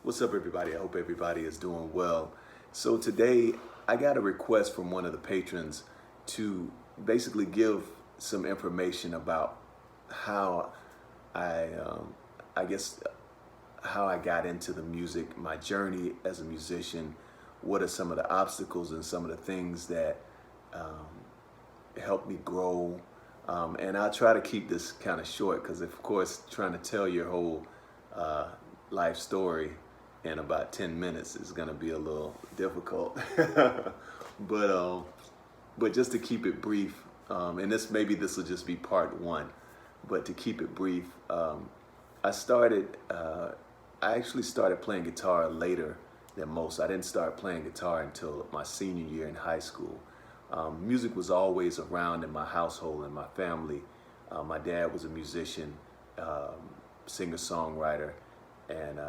What's up, everybody? I hope everybody is doing well. So today I got a request from one of the patrons to basically give some information about how I, I guess, how I got into the music, my journey as a musician. What are some of the obstacles and some of the things that helped me grow? And I'll try to keep this kind of short because, of course, trying to tell your whole life story in about 10 minutes is going to be a little difficult. but but just to keep it brief, and this will just be part one. But to keep it brief, I started. I actually started playing guitar later than most. I didn't start playing guitar until my senior year in high school. Music was always around in my household and my family. My dad was a musician, singer-songwriter, and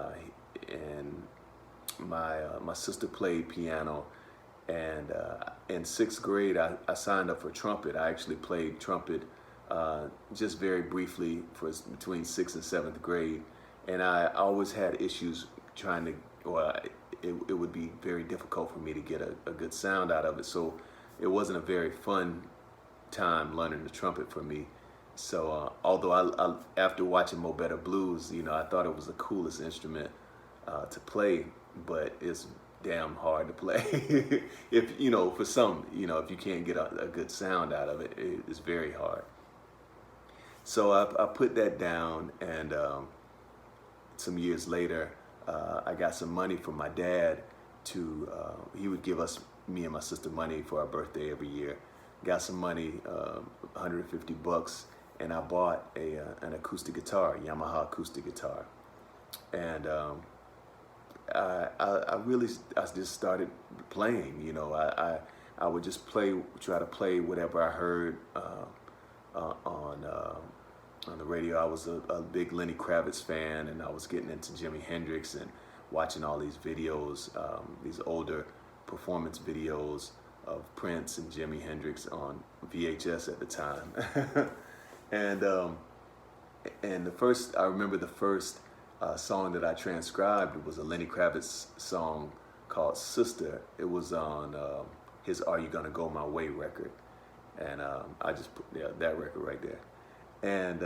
my sister played piano. And in sixth grade, I signed up for trumpet. I actually played trumpet just very briefly for between sixth and seventh grade. And I always had issues trying to, well, it would be very difficult for me to get a good sound out of it. So it wasn't a very fun time learning the trumpet for me. So although I after watching Mo Better Blues, I thought it was the coolest instrument to play, but it's damn hard to play. If for some, if you can't get a good sound out of it, it's very hard. So I put that down, and some years later, I got some money from my dad to, he would give us, me and my sister, money for our birthday every year. Got some money, $150, and I bought an acoustic guitar, Yamaha acoustic guitar. And I just started playing. I would just try to play whatever I heard on the radio. I was a big Lenny Kravitz fan, and I was getting into Jimi Hendrix and watching all these videos, these older performance videos of Prince and Jimi Hendrix on VHS at the time. and I remember the first song that I transcribed was a Lenny Kravitz song called Sister. It was on his Are You Gonna Go My Way record. And I just put that record right there. And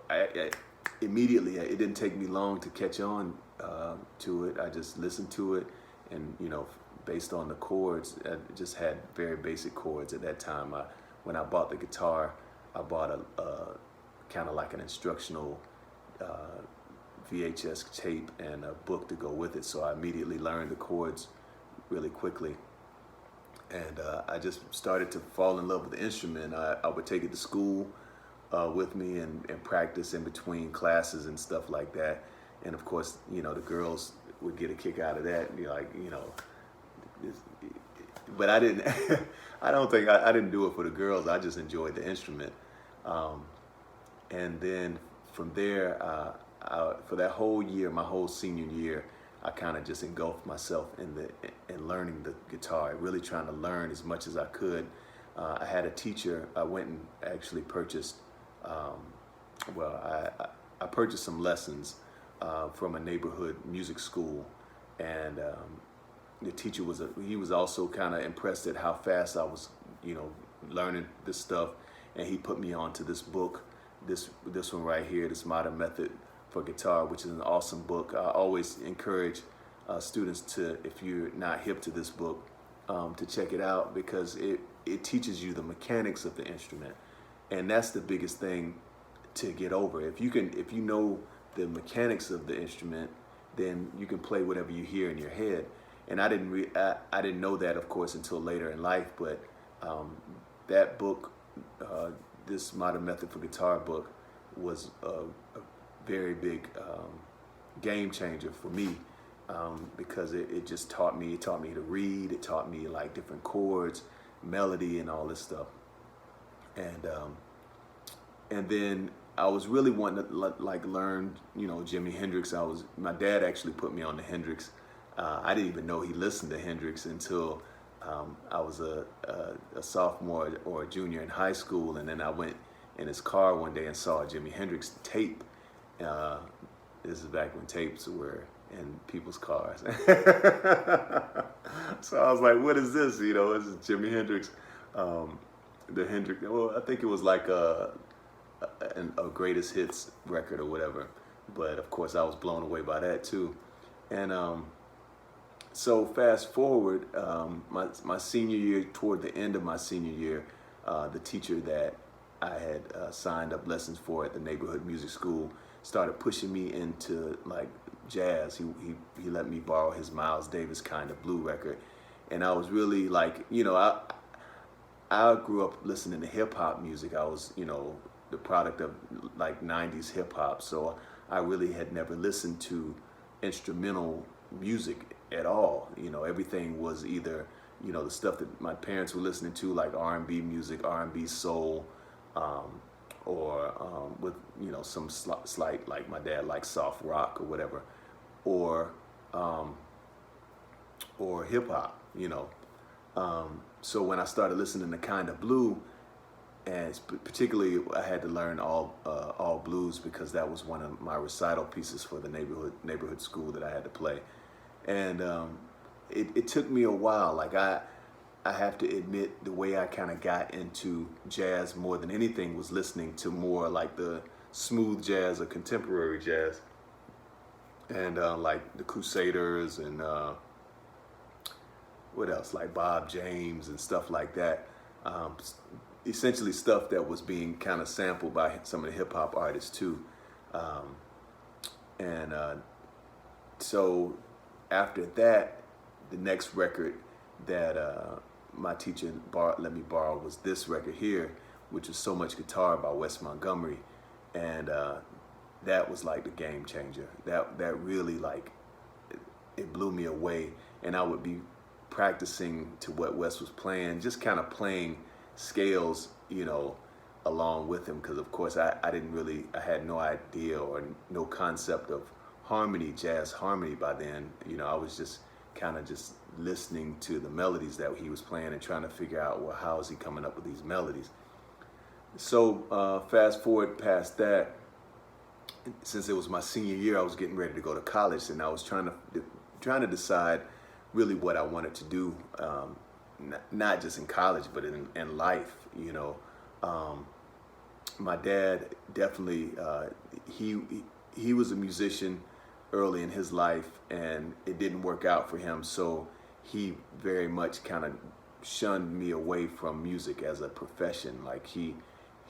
I immediately, it didn't take me long to catch on to it. I just listened to it, and based on the chords, I just had very basic chords at that time. When I bought the guitar, I bought a kind of like an instructional VHS tape and a book to go with it. So I immediately learned the chords really quickly. And I just started to fall in love with the instrument. I would take it to school with me and practice in between classes and stuff like that. And of course, the girls would get a kick out of that. But I didn't, I don't think, I didn't do it for the girls. I just enjoyed the instrument. And then from there, for that whole year, my whole senior year, I kind of just engulfed myself in learning the guitar, really trying to learn as much as I could. I had a teacher. I went and actually purchased, I purchased some lessons from a neighborhood music school, and the teacher he was also kind of impressed at how fast I was, learning this stuff, and he put me on to this book, this one right here, this Modern Method for Guitar, which is an awesome book. I always encourage students to, if you're not hip to this book, to check it out, because it teaches you the mechanics of the instrument, and that's the biggest thing to get over. If you know the mechanics of the instrument, then you can play whatever you hear in your head. And I didn't know that, of course, until later in life. But that book, this Modern Method for Guitar book, was a very big game changer for me, because it just taught me to read. It taught me like different chords, melody, and all this stuff. And then I was really wanting to learn Jimi Hendrix. My dad actually put me on the Hendrix. I didn't even know he listened to Hendrix until I was a sophomore or a junior in high school, and then I went in his car one day and saw a Jimi Hendrix tape, This is back when tapes were in people's cars. So I was like, what is this? You know, this is Jimi Hendrix. The Hendrix, well, I think it was like a greatest hits record or whatever. But of course, I was blown away by that too. And so fast forward, my senior year, toward the end of my senior year, the teacher that I had signed up lessons for at the neighborhood music school started pushing me into like jazz. He let me borrow his Miles Davis Kind of Blue record, and I was really like, you know, I grew up listening to hip hop music. I was, you know, the product of like 90s hip hop, so I really had never listened to instrumental music at all. You know, everything was either, you know, the stuff that my parents were listening to, like R&B music, R&B soul, or with, you know, some slight, like my dad liked soft rock or whatever, or hip hop, you know. So when I started listening to Kind of Blue, and particularly I had to learn all blues because that was one of my recital pieces for the neighborhood school that I had to play, and it took me a while. Like I have to admit, the way I kind of got into jazz more than anything was listening to more like the smooth jazz or contemporary jazz, and like the Crusaders and what else, like Bob James and stuff like that. Essentially stuff that was being kind of sampled by some of the hip hop artists too. And so after that, the next record that my teacher let me borrow was this record here, which was So Much Guitar by Wes Montgomery. And that was like the game changer. That really, like, it blew me away. And I would be practicing to what Wes was playing, just kind of playing scales, you know, along with him, because of course I had no idea or no concept of harmony, jazz harmony by then. You know, I was just kind of just listening to the melodies that he was playing and trying to figure out, well, how is he coming up with these melodies? So fast forward past that, since it was my senior year, I was getting ready to go to college, and I was trying to decide really what I wanted to do, not just in college, but in life. You know, my dad definitely, he was a musician early in his life, and it didn't work out for him, so he very much kind of shunned me away from music as a profession. Like he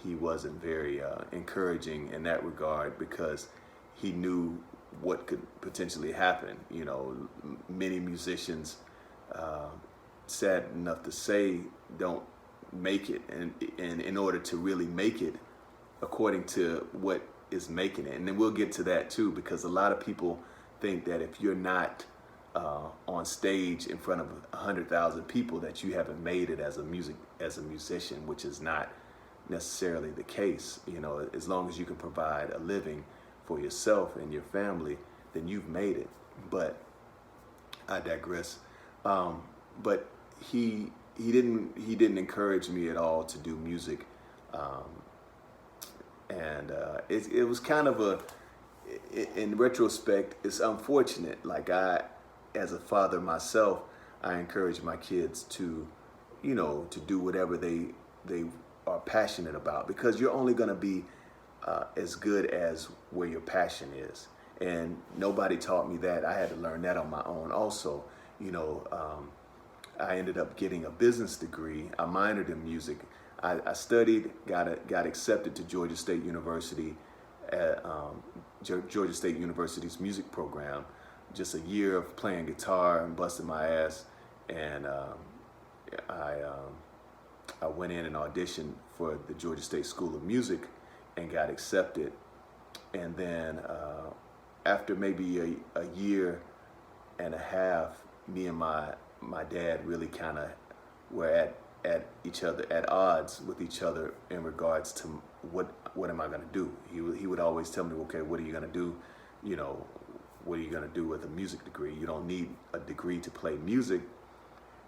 wasn't very encouraging in that regard, because he knew what could potentially happen. You know, many musicians, sad enough to say, don't make it, and in order to really make it according to what is making it. And then we'll get to that too, because a lot of people think that if you're not on stage in front of 100,000 people, that you haven't made it as a musician, which is not necessarily the case. You know, as long as you can provide a living for yourself and your family, then you've made it. But I digress. But he didn't encourage me at all to do music, and it was kind of in retrospect, it's unfortunate. Like, as a father myself, I encourage my kids to, you know, to do whatever they are passionate about, because you're only going to be as good as where your passion is. And nobody taught me that. I had to learn that on my own also. You know, I ended up getting a business degree. I minored in music. I studied, got accepted to Georgia State University, Georgia State University's music program. Just a year of playing guitar and busting my ass, and I went in and auditioned for the Georgia State School of Music and got accepted. And then after maybe a year and a half, me and my dad really kind of were at each other, at odds with each other in regards to what am I going to do. He would always tell me, okay, what are you going to do? You know, what are you going to do with a music degree? You don't need a degree to play music.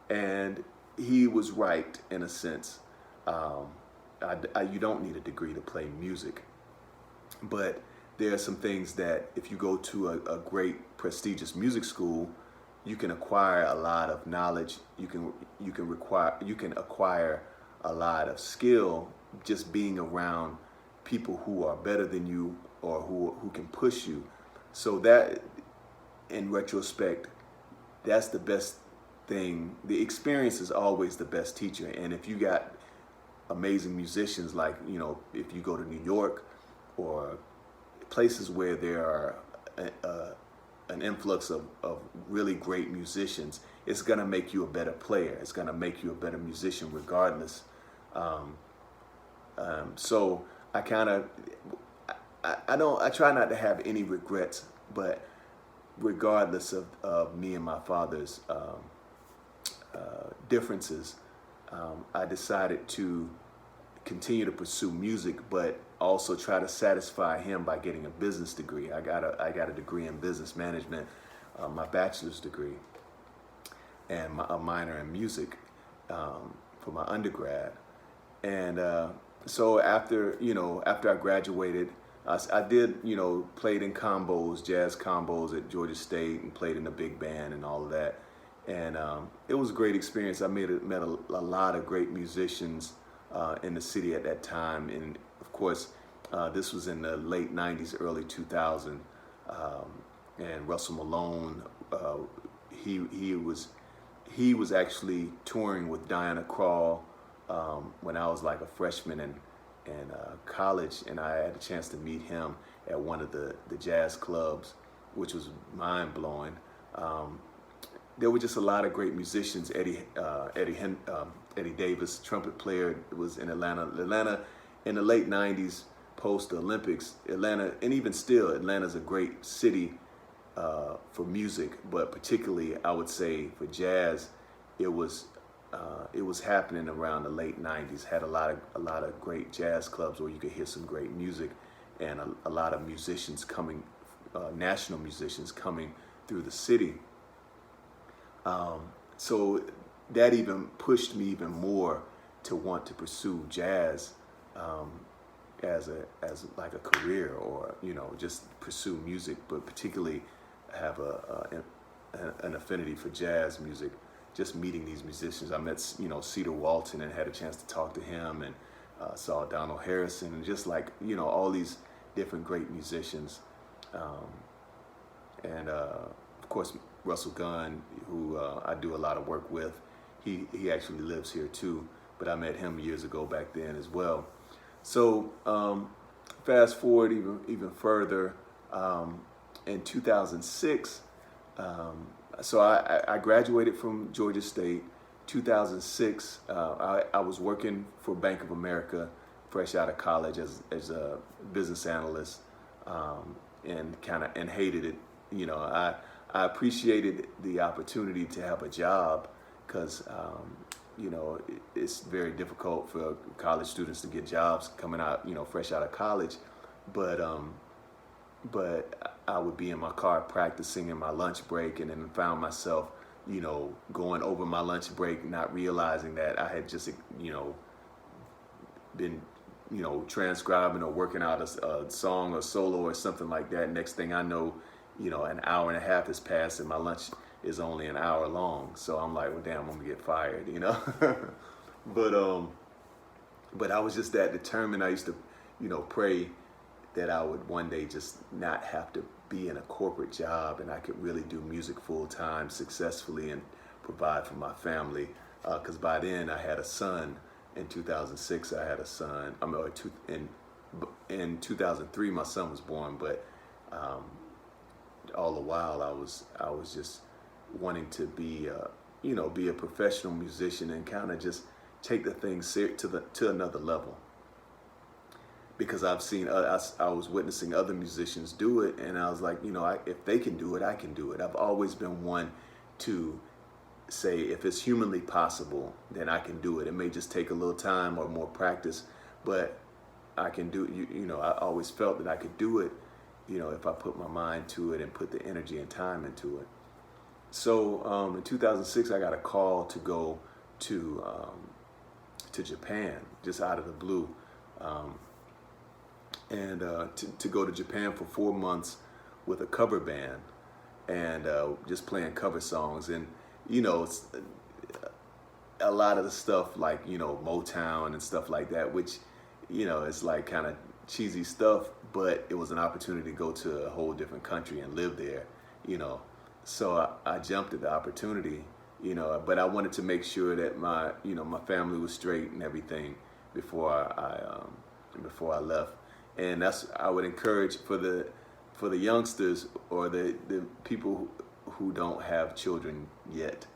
And he was right in a sense. You don't need a degree to play music. But there are some things that if you go to a great prestigious music school, you can acquire a lot of knowledge. You can acquire a lot of skill just being around people who are better than you or who can push you. So that, in retrospect, that's the best thing. The experience is always the best teacher. And if you got amazing musicians, like, you know, if you go to New York or places where there are an influx of really great musicians, it's gonna make you a better player. It's gonna make you a better musician regardless. So I kind of, I try not to have any regrets, but regardless of me and my father's differences, I decided to continue to pursue music, but also try to satisfy him by getting a business degree. I got a degree in business management, my bachelor's degree, and a minor in music for my undergrad. And so after I graduated, I did, played in combos, jazz combos at Georgia State, and played in the big band and all of that. And it was a great experience. I met a lot of great musicians in the city at that time. And of course, this was in the late 90s, early 2000. And Russell Malone, he was actually touring with Diana Krall when I was like a freshman in college, and I had a chance to meet him at one of the jazz clubs, which was mind blowing. There were just a lot of great musicians. Eddie Davis, trumpet player, was in Atlanta. Atlanta in the late 90s, post Olympics, Atlanta, and even still, Atlanta's a great city for music, but particularly I would say for jazz, it was happening around the late 90s. Had a lot of great jazz clubs where you could hear some great music, and a lot of musicians coming, national musicians coming through the city. So that even pushed me even more to want to pursue jazz as like a career, or just pursue music, but particularly have an affinity for jazz music. Just meeting these musicians, I met Cedar Walton and had a chance to talk to him, and saw Donald Harrison, and just like all these different great musicians, and of course Russell Gunn, who I do a lot of work with. He actually lives here too, but I met him years ago back then as well. So fast forward even further, in 2006, so I graduated from Georgia State. 2006, I was working for Bank of America, fresh out of college as a business analyst, and hated it. I appreciated the opportunity to have a job, because it's very difficult for college students to get jobs coming out, fresh out of college. But I would be in my car practicing in my lunch break, and then found myself, going over my lunch break, not realizing that I had just, been, transcribing or working out a song or solo or something like that. Next thing I know, an hour and a half has passed, and my lunch is only an hour long. So I'm like, well, damn, I'm gonna get fired, But I was just that determined. I used to, pray that I would one day just not have to be in a corporate job, and I could really do music full time successfully and provide for my family. Because by then I had a son. In 2006, I had a son. In 2003, my son was born. But all the while, I was just wanting to be a professional musician, and kind of just take the thing to another level. Because I've seen, I was witnessing other musicians do it, and I was like, if they can do it, I can do it. I've always been one to say, if it's humanly possible, then I can do it. It may just take a little time or more practice, but I can do it. I always felt that I could do it, if I put my mind to it and put the energy and time into it. So in 2006, I got a call to go to Japan, just out of the blue. and to go to Japan for 4 months with a cover band, and just playing cover songs. And it's a lot of the stuff like Motown and stuff like that, which it's like kind of cheesy stuff, but it was an opportunity to go to a whole different country and live there, you know. So I jumped at the opportunity, but I wanted to make sure that my family was straight and everything before I left. And that's, I would encourage for the youngsters, or the people who don't have children yet.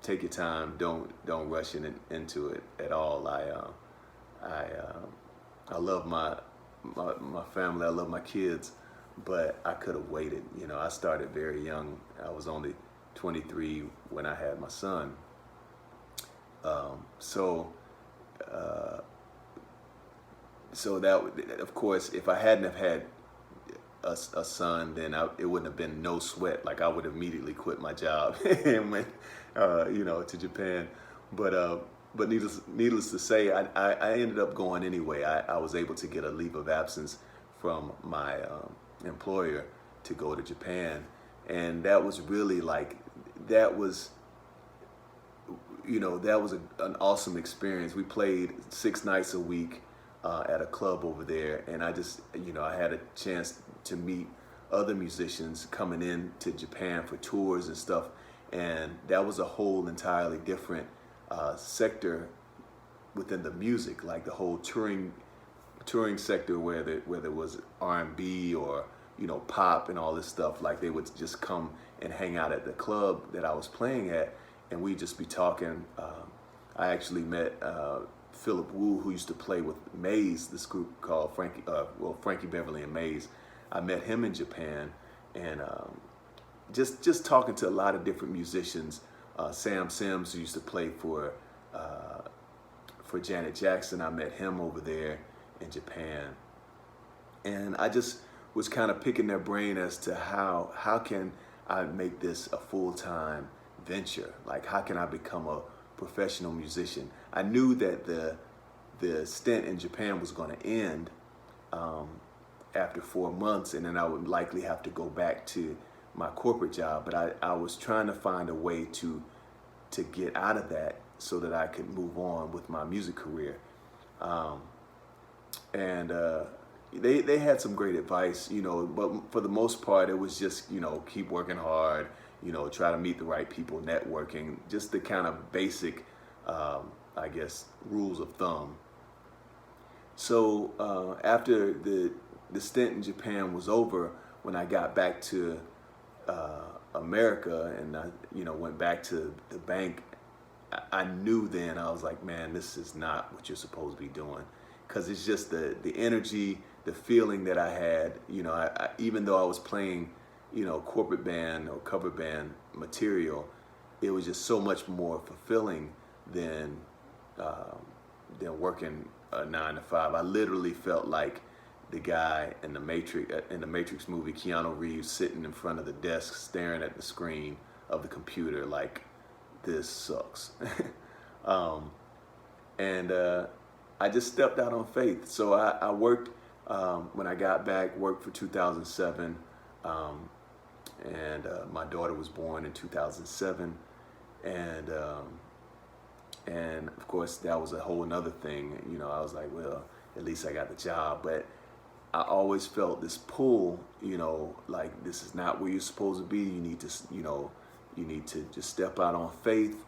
Take your time. Don't rush into it at all. I love my family. I love my kids, but I could have waited. I started very young. I was only 23 when I had my son. So that, of course, if I hadn't have had a son, then it wouldn't have been no sweat. Like, I would have immediately quit my job and went, to Japan. But needless to say, I ended up going anyway. I was able to get a leave of absence from my employer to go to Japan, and that was really that was an awesome experience. We played 6 nights a week at a club over there, and I just I had a chance to meet other musicians coming in to Japan for tours and stuff, and that was a whole entirely different sector within the music, like the whole touring sector, where there was R&B or pop and all this stuff. Like, they would just come and hang out at the club that I was playing at, and we'd just be talking. I actually met Philip Wu, who used to play with Maze, this group called Frankie Beverly and Maze. I met him in Japan, and just talking to a lot of different musicians. Sam Sims, who used to play for Janet Jackson, I met him over there in Japan, and I just was kind of picking their brain as to how can I make this a full-time venture? Like, how can I become a professional musician? I knew that the stint in Japan was going to end after 4 months, and then I would likely have to go back to my corporate job. But I was trying to find a way to get out of that so that I could move on with my music career. And they had some great advice, but for the most part, it was just, keep working hard, try to meet the right people, networking, just the kind of basic, I guess, rules of thumb. So after the stint in Japan was over, when I got back to America, and I went back to the bank, I knew then, I was like, man, this is not what you're supposed to be doing, because it's just the energy, the feeling that I had. Even though I was playing corporate band or cover band material, it was just so much more fulfilling than working a 9 to 5. I literally felt like the guy in the Matrix movie, Keanu Reeves, sitting in front of the desk staring at the screen of the computer like, this sucks. And I just stepped out on faith. So I worked, when I got back, worked for 2007, and my daughter was born in 2007, and of course that was a whole another thing. I was like, well, at least I got the job. But I always felt this pull, like, this is not where you're supposed to be. You need to, you need to just step out on faith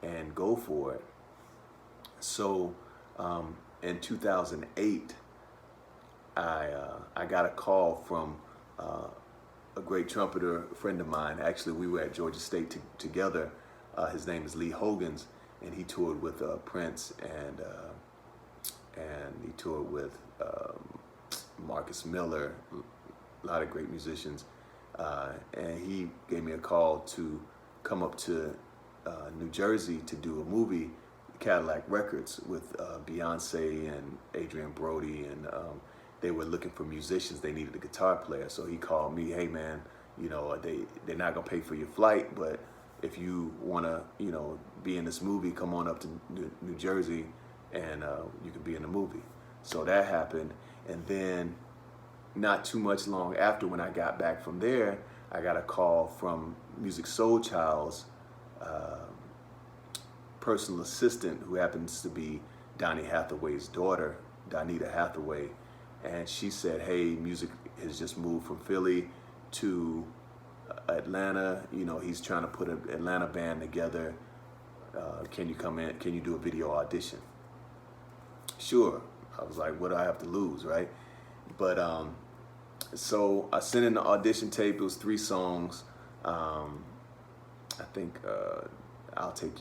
and go for it. So in 2008, I got a call from a great trumpeter friend of mine. Actually, we were at Georgia State together. His name is Lee Hogans, and he toured with Prince, and he toured with Marcus Miller, a lot of great musicians. And he gave me a call to come up to New Jersey to do a movie, Cadillac Records, with Beyonce and Adrian Brody, and they were looking for musicians. They needed a guitar player. So he called me, hey man, they're not gonna pay for your flight, but if you wanna, be in this movie, come on up to New Jersey, and you can be in the movie. So that happened. And then not too much long after, when I got back from there, I got a call from Music Soul Child's personal assistant, who happens to be Donny Hathaway's daughter, Donita Hathaway. And she said, hey, Music has just moved from Philly to Atlanta. You know, he's trying to put an Atlanta band together. Can you come in? Can you do a video audition? Sure. I was like, what do I have to lose, right? But so I sent in the audition tape. It was 3 songs. I think I'll take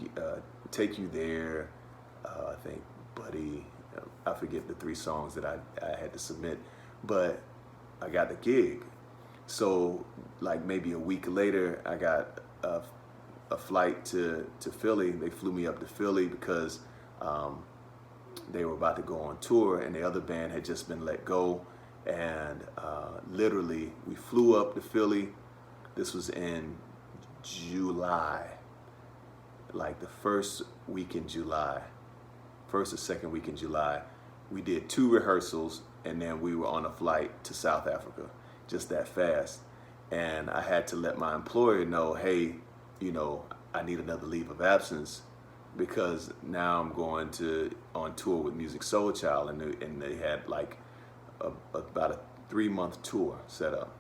you there. I think Buddy. I forget the 3 songs that I had to submit, but I got the gig. So like maybe a week later, I got a flight to Philly. They flew me up to Philly because they were about to go on tour, and the other band had just been let go. And literally, we flew up to Philly. This was in July, like the first week in July, first or second week in July. We did 2 rehearsals, and then we were on a flight to South Africa, just that fast. And I had to let my employer know, hey, you know, I need another leave of absence, because now I'm going on tour with Music Soul Child, and they had like about a 3-month tour set up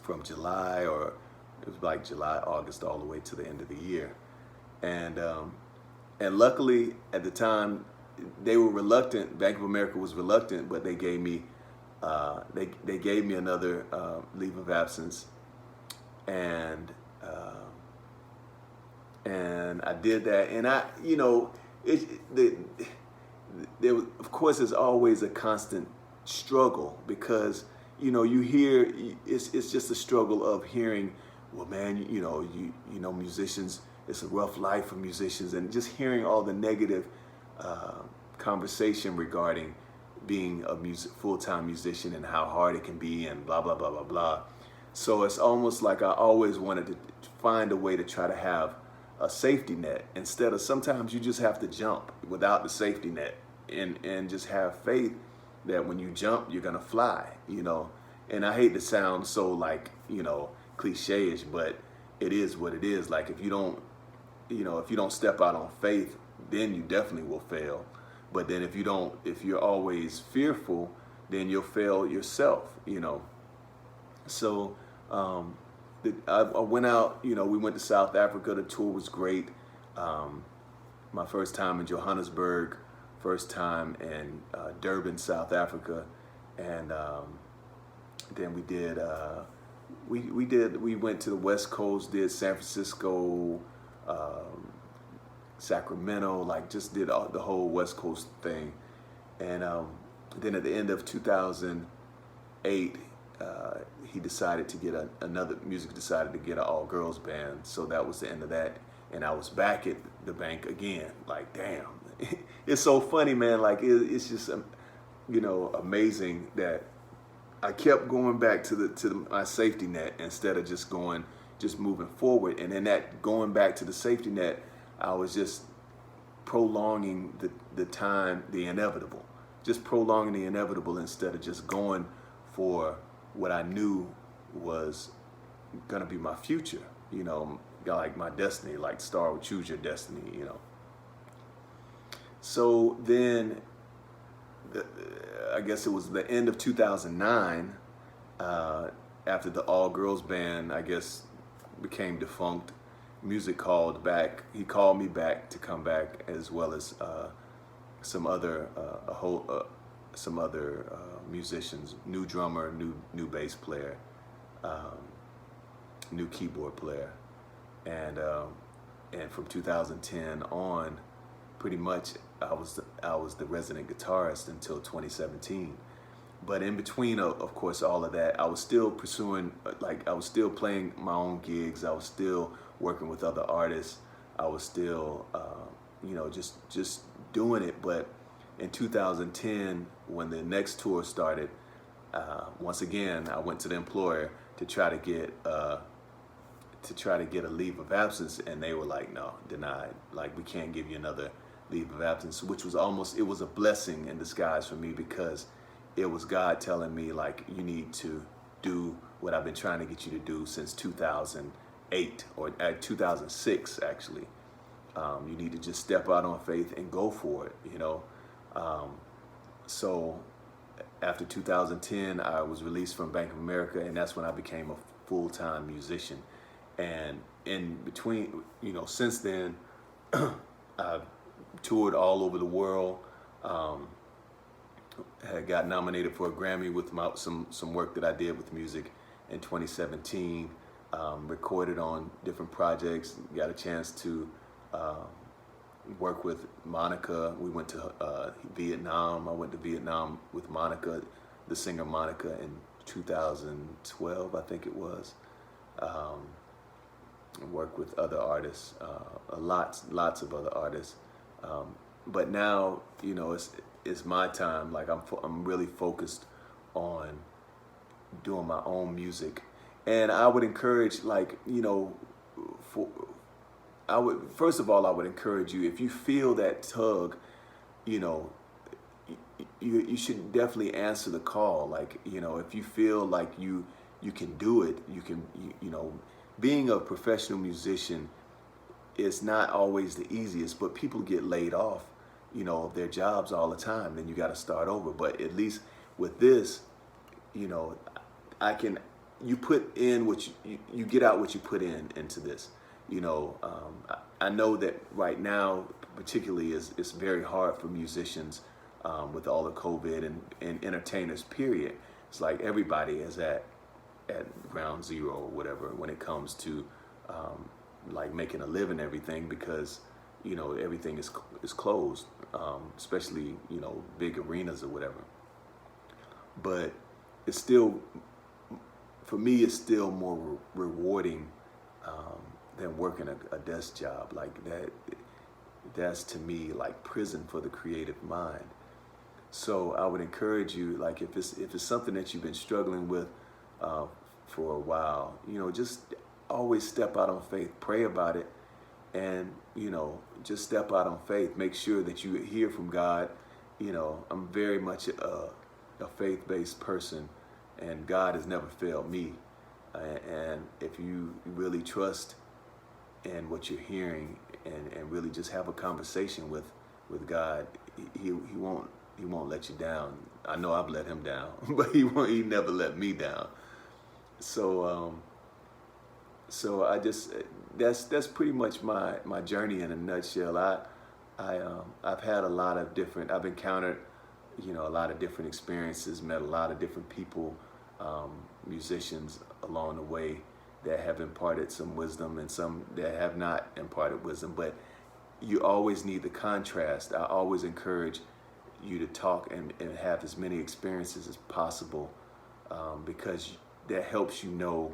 from July, or it was like July, August, all the way to the end of the year. And luckily at the time, they were reluctant. Bank of America was reluctant, but they gave me they gave me another leave of absence, and I did that. And I, you know, there was, of course, there's always a constant struggle, because you know, you hear it's just a struggle of hearing, well, man, you know, musicians, it's a rough life for musicians, and just hearing all the negative conversation regarding being a full-time musician and how hard it can be, and blah blah blah blah blah. So it's almost like I always wanted to find a way to try to have a safety net, instead of, sometimes you just have to jump without the safety net, and just have faith that when you jump, you're gonna fly, you know. And I hate to sound so, like, you know, cliche-ish, but it is what it is. Like, if you don't, you know, if you don't step out on faith, then you definitely will fail. But then if you're always fearful, then you'll fail yourself, you know. So I went out, you know, we went to South Africa. The tour was great. My first time in Johannesburg, first time in Durban, South Africa, and then we went to the West Coast, did San Francisco, Sacramento, like just did the whole West Coast thing. And then at the end of 2008, he decided to get Music decided to get an all-girls band. So that was the end of that. And I was back at the bank again. Like, damn, it's so funny, man. Like, it's just, you know, amazing that I kept going back to my safety net instead of just moving forward. And in that going back to the safety net, I was just prolonging the time, the inevitable, just prolonging the inevitable instead of just going for what I knew was gonna be my future, you know, like my destiny, like Star would choose your destiny, you know. So then, I guess it was the end of 2009, after the all-girls band, I guess, became defunct. Music called back. He called me back to come back, as well as some other musicians, new drummer, new bass player, new keyboard player, and from 2010 on, pretty much I was the resident guitarist until 2017. But in between, of course, all of that, I was still pursuing, like, I was still playing my own gigs. I was still working with other artists. I was still, you know, just doing it. But in 2010, when the next tour started, once again, I went to the employer to try to get a leave of absence, and they were like, no, denied. Like, we can't give you another leave of absence, which was it was a blessing in disguise for me, because it was God telling me, like, you need to do what I've been trying to get you to do since 2008 or 2006 actually. You need to just step out on faith and go for it, you know. So after 2010, I was released from Bank of America, and that's when I became a full-time musician. And in between, you know, since then, I've toured all over the world. Had got nominated for a Grammy with some work that I did with music in 2017. Recorded on different projects. Got a chance to work with Monica. We went to Vietnam. I went to Vietnam with Monica, the singer Monica, in 2012, I think it was. Worked with other artists, lots of other artists. But now, you know, it's my time. Like I'm really focused on doing my own music, and I would encourage, like, you know, first of all, I would encourage you, if you feel that tug, you know, you should definitely answer the call. Like, you know, if you feel like you can do it, you know, being a professional musician is not always the easiest, but people get laid off, you know, of their jobs all the time. Then you got to start over. But at least with this, you know, you put in what you get out what you put into this. You know, I know that right now, particularly, it's very hard for musicians with all the COVID and entertainers, period. It's like everybody is at ground zero or whatever when it comes to like making a living, everything, because, you know, everything is closed, especially, you know, big arenas or whatever. But it's still, for me, it's still more rewarding than working a desk job. Like that's to me like prison for the creative mind. So I would encourage you, like, if it's something that you've been struggling with for a while, you know, just always step out on faith, pray about it, and, you know, just step out on faith. Make sure that you hear from God. You know, I'm very much a faith-based person, and God has never failed me. And if you really trust in what you're hearing and really just have a conversation with God, he won't let you down. I know I've let him down, but he never let me down. So I just, that's pretty much my journey in a nutshell. I've had a lot of different, I've encountered, you know, a lot of different experiences, met a lot of different people, musicians along the way that have imparted some wisdom and some that have not imparted wisdom. But you always need the contrast. I always encourage you to talk and have as many experiences as possible, because that helps you know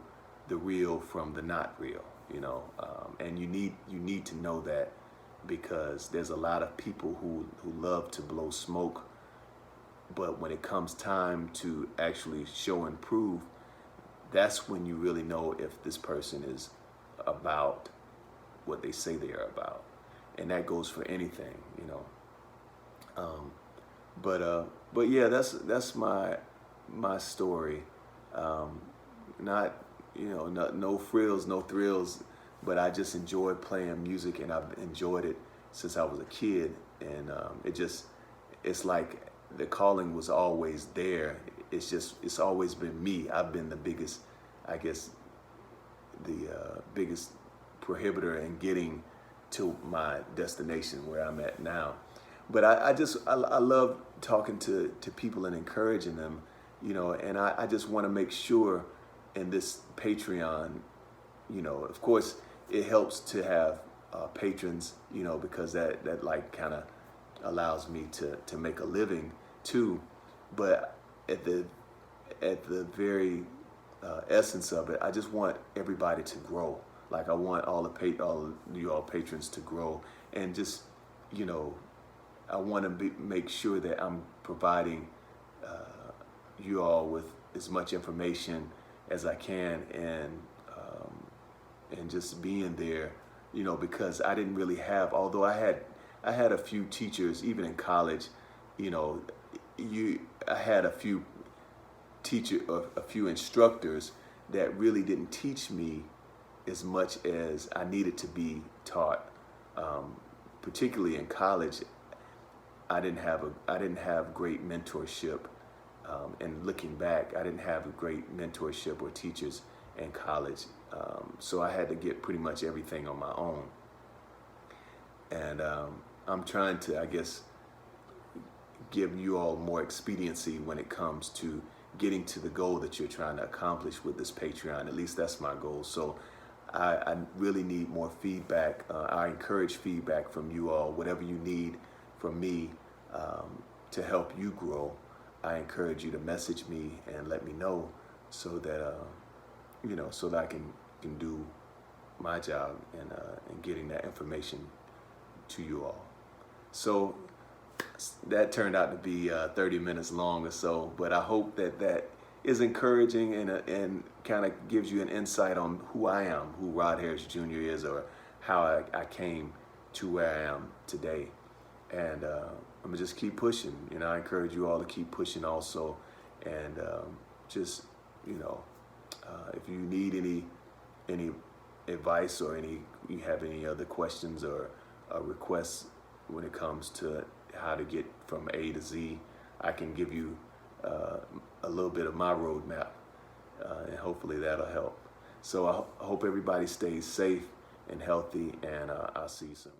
the real from the not real, you know. And you need to know that, because there's a lot of people who love to blow smoke, but when it comes time to actually show and prove, that's when you really know if this person is about what they say they are about. And that goes for anything, you know. But yeah, that's my story. Not, you know, no frills, no thrills, but I just enjoy playing music, and I've enjoyed it since I was a kid. And it's like the calling was always there. It's always been me. I've been the biggest, I guess, the biggest prohibitor in getting to my destination where I'm at now. But I love talking to people and encouraging them, you know, and I just want to make sure in this Patreon, you know, of course it helps to have patrons, you know, because that like kind of allows me to make a living too. But at the very essence of it, I just want everybody to grow. Like I want all you all patrons to grow, and just, you know, I want to make sure that I'm providing you all with as much information as I can, and just being there, you know, because I didn't really have, although I had a few teachers even in college, you know, I had a few a few instructors that really didn't teach me as much as I needed to be taught. Particularly in college, I didn't have great mentorship. And looking back, I didn't have a great mentorship or teachers in college. So I had to get pretty much everything on my own. And I'm trying to, I guess, give you all more expediency when it comes to getting to the goal that you're trying to accomplish with this Patreon. At least that's my goal. So I really need more feedback. I encourage feedback from you all. Whatever you need from me to help you grow, I encourage you to message me and let me know, so that so that I can do my job in getting that information to you all. So that turned out to be 30 minutes long or so, but I hope that is encouraging and kind of gives you an insight on who I am, who Rod Harris Jr. is, or how I came to where I am today. And I'm gonna just keep pushing. I encourage you all to keep pushing also. And just, if you need any advice or you have any other questions or requests when it comes to how to get from A to Z, I can give you a little bit of my roadmap, and hopefully that'll help. So I hope everybody stays safe and healthy, and I'll see you soon.